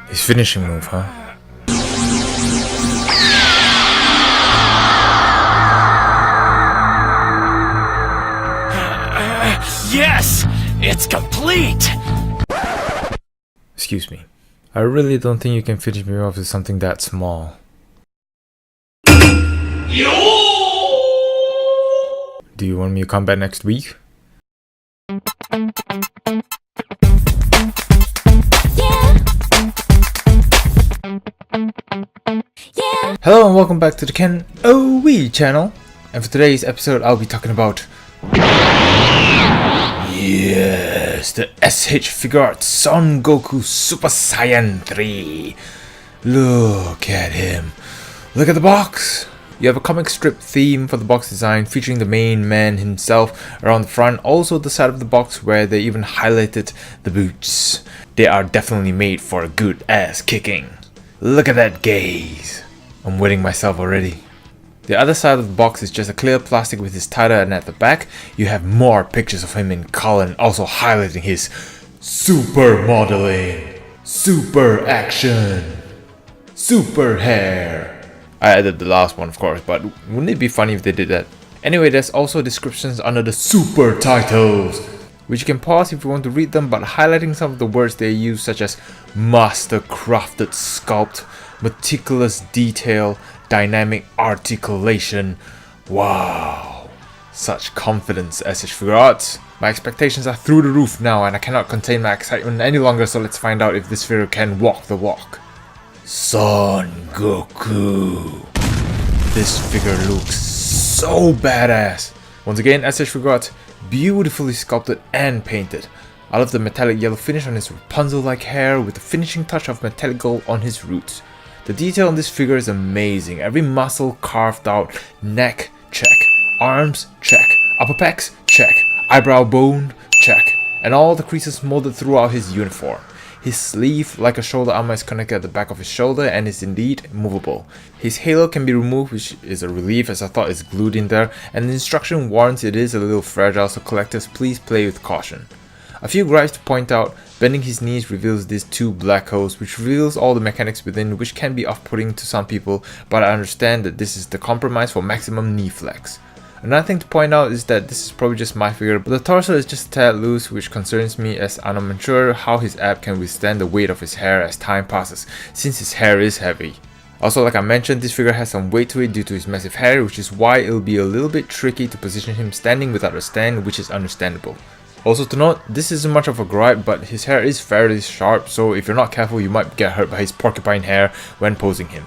His finishing move, huh? Yes! It's complete! Excuse me. I really don't think you can finish me off with something that small. Do you want me to come back next week? Hello and welcome back to the KenOhwee Channel. And for today's episode I'll be talking about... Yes, the S.H Figuarts Son Goku Super Saiyan 3. Look at him. Look at the box. You have a comic strip theme for the box design featuring the main man himself around the front. Also the side of the box where they even highlighted the boots. They are definitely made for a good ass kicking. Look at that gaze. I'm wetting myself already. The other side of the box is just a clear plastic with his title, and at the back you have more pictures of him in color and also highlighting his super modeling, super action, super hair. I added the last one of course, but wouldn't it be funny if they did that? Anyway, there's also descriptions under the super titles, which you can pause if you want to read them, but highlighting some of the words they use such as master crafted sculpt, meticulous detail, dynamic articulation. Wow, such confidence, S.H Figuarts. My expectations are through the roof now and I cannot contain my excitement any longer, so let's find out if this figure can walk the walk. Son Goku. This figure looks so badass. Once again, S.H Figuarts, beautifully sculpted and painted. I love the metallic yellow finish on his Rapunzel-like hair with the finishing touch of metallic gold on his roots. The detail on this figure is amazing. Every muscle carved out. Neck, check. Arms, check. Upper pecs, check. Eyebrow bone, check. And all the creases molded throughout his uniform. His sleeve, like a shoulder armor, is connected at the back of his shoulder and is indeed movable. His halo can be removed, which is a relief as I thought it's glued in there, and the instruction warns it is a little fragile, so collectors please play with caution. A few gripes to point out. Bending his knees reveals these two black holes, which reveals all the mechanics within, which can be off-putting to some people, but I understand that this is the compromise for maximum knee flex. Another thing to point out is that this is probably just my figure, but the torso is just a tad loose, which concerns me as I'm unsure how his ab can withstand the weight of his hair as time passes, since his hair is heavy. Also, like I mentioned, this figure has some weight to it due to his massive hair, which is why it'll be a little bit tricky to position him standing without a stand, which is understandable. Also to note, this isn't much of a gripe, but his hair is fairly sharp, so if you're not careful you might get hurt by his porcupine hair when posing him.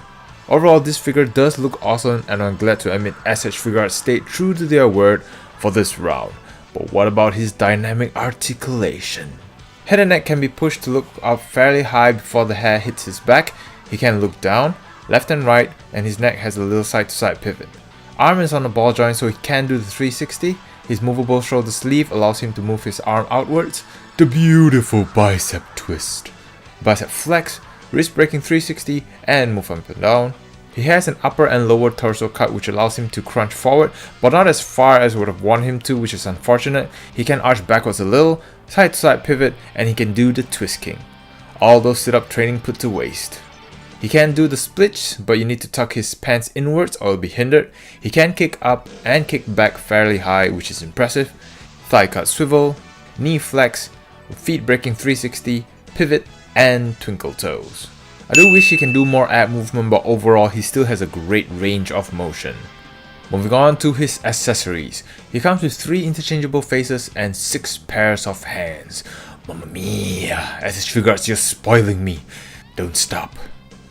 Overall, this figure does look awesome and I'm glad to admit S.H Figuarts stayed true to their word for this round. But what about his dynamic articulation? Head and neck can be pushed to look up fairly high before the hair hits his back. He can look down, left and right, and his neck has a little side to side pivot. Arm is on a ball joint so he can do the 360. His movable shoulder sleeve allows him to move his arm outwards. The beautiful bicep twist. Bicep flex, wrist breaking 360 and move up and down. He has an upper and lower torso cut which allows him to crunch forward, but not as far as would have wanted him to, which is unfortunate. He can arch backwards a little, side to side pivot, and he can do the twist king. All those sit up training put to waste. He can do the splits, but you need to tuck his pants inwards or you'll be hindered. He can kick up and kick back fairly high, which is impressive. Thigh cut swivel, knee flex, feet breaking 360, pivot, and twinkle toes. I do wish he can do more ab movement, but overall he still has a great range of motion. Moving on to his accessories. He comes with 3 interchangeable faces and 6 pairs of hands. Mamma mia, S.H Figuarts, you're spoiling me. Don't stop.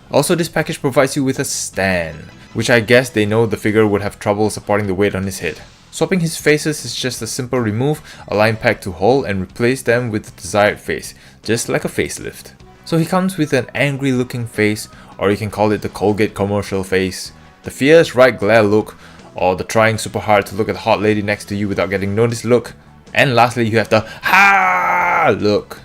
Also, this package provides you with a stand, which I guess they know the figure would have trouble supporting the weight on his head. Swapping his faces is just a simple remove, align pack to hold and replace them with the desired face, just like a facelift. So he comes with an angry looking face, or you can call it the Colgate commercial face, the fierce right glare look, or the trying super hard to look at the hot lady next to you without getting noticed look, and lastly you have the ha look.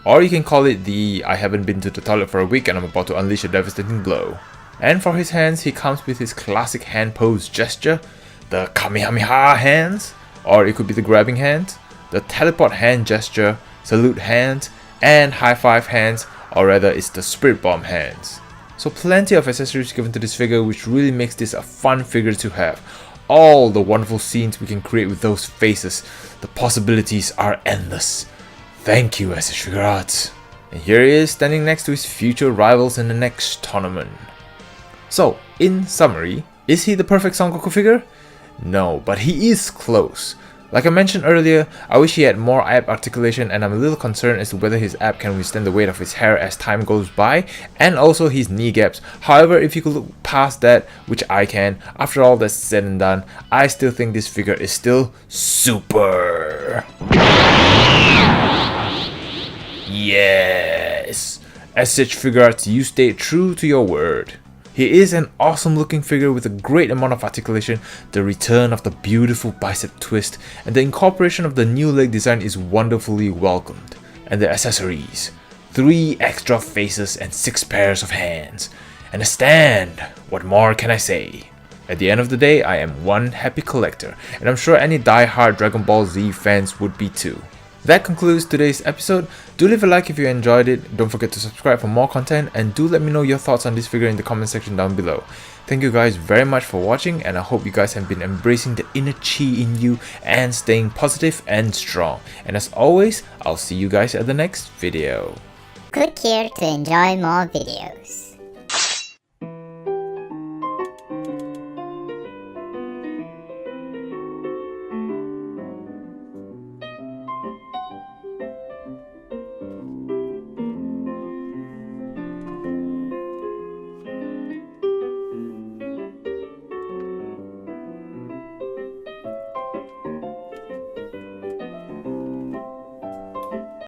Or you can call it the I haven't been to the toilet for a week and I'm about to unleash a devastating blow. And for his hands, he comes with his classic hand pose gesture, the Kamehameha hands. or it could be the grabbing hand, the teleport hand gesture, salute hand, and high five hands, or rather it's the spirit bomb hands. So plenty of accessories given to this figure, which really makes this a fun figure to have. All the wonderful scenes we can create with those faces, the possibilities are endless. Thank you, S.H Figuarts. And here he is standing next to his future rivals in the next tournament. So, in summary, is he the perfect Son Goku figure? No, but he is close. Like I mentioned earlier, I wish he had more ab articulation, and I'm a little concerned as to whether his ab can withstand the weight of his hair as time goes by, and also his knee gaps. However, if you could look past that, which I can, after all that's said and done, I still think this figure is still super. Yes! S.H Figuarts, you stayed true to your word. He is an awesome looking figure with a great amount of articulation, the return of the beautiful bicep twist, and the incorporation of the new leg design is wonderfully welcomed. And the accessories, 3 extra faces and 6 pairs of hands. And a stand, what more can I say? At the end of the day, I am one happy collector, and I'm sure any die-hard Dragon Ball Z fans would be too. That concludes today's episode. Do leave a like if you enjoyed it, don't forget to subscribe for more content, and do let me know your thoughts on this figure in the comment section down below. Thank you guys very much for watching, and I hope you guys have been embracing the inner chi in you and staying positive and strong. And as always, I'll see you guys at the next video. Click here to enjoy more videos.